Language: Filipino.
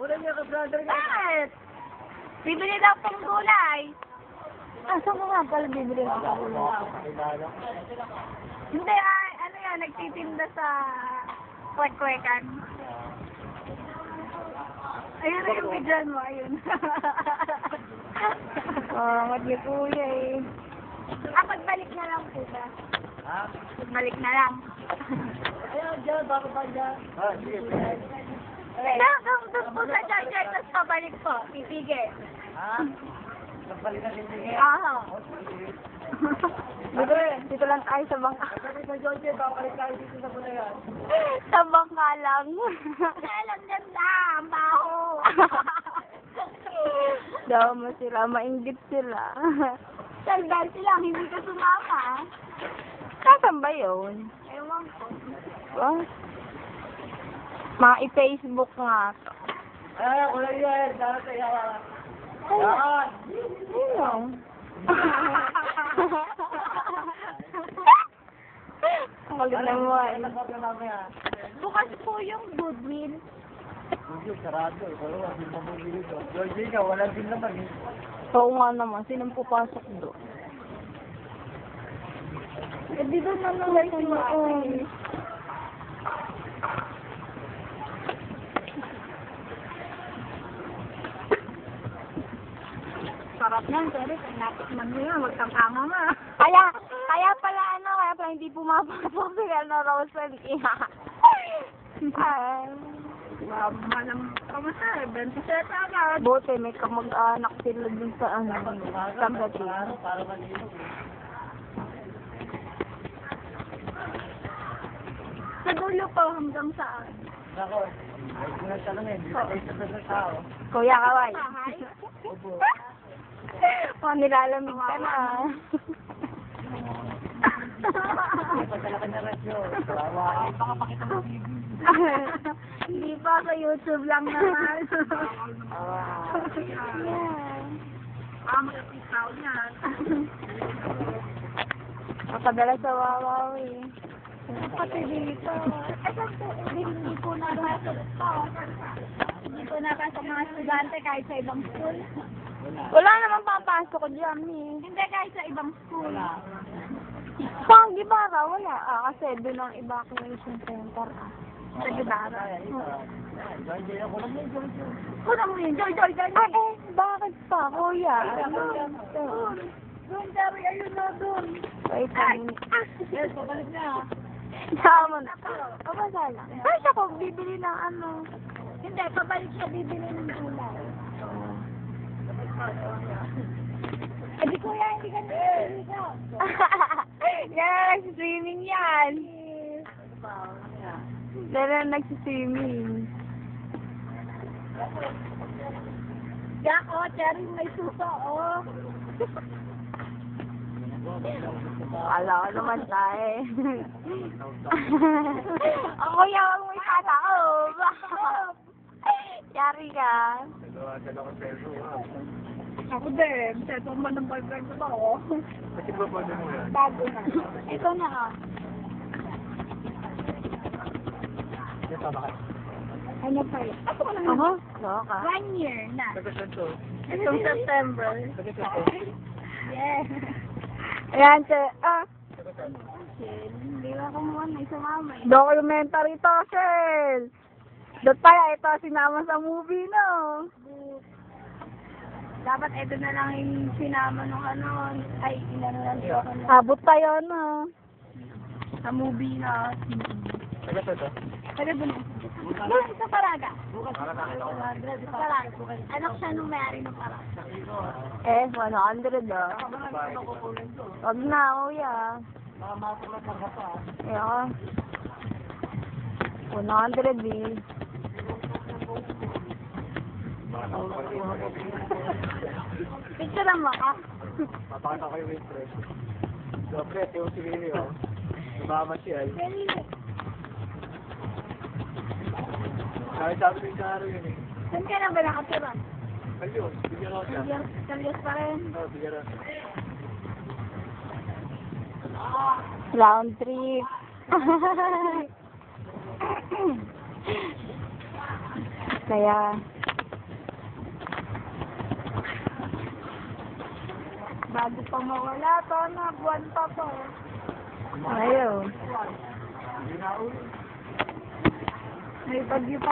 Una niya ka, brother. Bakit? Bibili daw pong gulay. Ah, saan ko nga pala bibili ng gulay? Hindi, ano yan, nagtitinda sa kwek-kwekan. Ayun na yung bidyan mo, ayun. Mat niyo kuya eh. Pagbalik na lang po ba? Ha? Pagbalik na lang. Ayun, dyan, baka ba dyan? Sige. Doon po sa charger, tapos pabalik po. Pipigil. Ha? Nagbalik na hindi. Oo. Dito lang tayo sa bangka. Sabi sa George, babalik tayo dito sa Bulayan. Sa bangka lang. Alam ganda, ang baho. Daw mo sila, mainggit sila. Sandal sila, hindi ka sumama. Kasan ba yun? Ewan ko. What? Mga i-Facebook nga to. Ay, wala yan. Dapat tayo. Yan. Ayun. Ang kulit naman. Bukas po yung Goodwill. Hindi, sarado. Wala, hindi mo bumili ko. George, ikaw, wala din naman eh. Oo nga naman, sinong pupasok doon? Eh, di doon naman si Maon. Sarap yan, pero natikman mo yan, wag kang anga nga. Kaya pala hindi pumapasok si Rosalie. Mama ng kamusta, 27 agad. Buti, may kamag-anak sila dun sa Sambati. Para malinis. Sa dulo po hanggang saan? Nako, ay pinagtanongin, hindi na kayo sa tao. Kuya Kaway. Opo. Nilalamig ka na. Pagdala ka na radyo. Salamat. Baka pakita mo TV. Hindi pa, sa YouTube lang naman. Mag-ikaw yan. Nakadala sa Wawaw eh. Pati dito. Hindi po nakasok pa. Hindi po nakasok mga estudyante kahit sa ibang school. Wala naman papasok ko dyan eh. Hindi, kahit sa ibang school. Sa Gibara, wala. Kasi doon ang evacuation center. Sa Gibara. George, ako lang yun, George. Kuna mo yun, Joy. Bakit pa, kuya? Doon, Jerry, ayun na doon. Wait a minute. Yes, pabalik na. Sama na. Pabasala. Ay, siya ko, bibili ng ano. Hindi, pabalik siya, bibili ng gulay. Eh, di kuya, hindi ka nililigaw. Yan, nagsiswimming yan. Yan, nagsiswimming. Yak, oh, Cherry, may suso, oh. Kala ko naman tayo eh. Ang kuya, huwag mo itataob. Yari ka. Ako din, settle man ng boyfriend ko ba ako? Kasi ba pa mo yan? Bago na. Ito na ah. Ito ba kayo? Ano pa yun? Ako na nga. Loka. 1 year na. Tagasan to. Itong September. Tagasan to. Yeah. Ayan, hindi ba kumuha na sa mama eh. Documentary to, Shell. Doon pala, ito sinama sa movie, no? Dapat ito na lang yung sinama nung ano, ay, inano lang to. Abot tayo, no? Sa movie na. Tagasan to. Kaya doon. Doon, sa Paraga. Sa Paraga. Anak siya nung may-ari ng Paraga. 100 ah. Wag na, kuya. Ayan. 100 eh. Picture mo ka? Papakita kayo with press. So, press, yung sinili, oh. Sumama siya. Sabi ko yung karo yun eh. Saan ka na ba nakatira? Kalyos, bigyan ako siya. Kalyos pa rin. Oo, bigyan ako. Round trip. Kaya, Bago pa mawala to na, buwan pa po. Ayaw. Hindi na ulit. May bagyo pa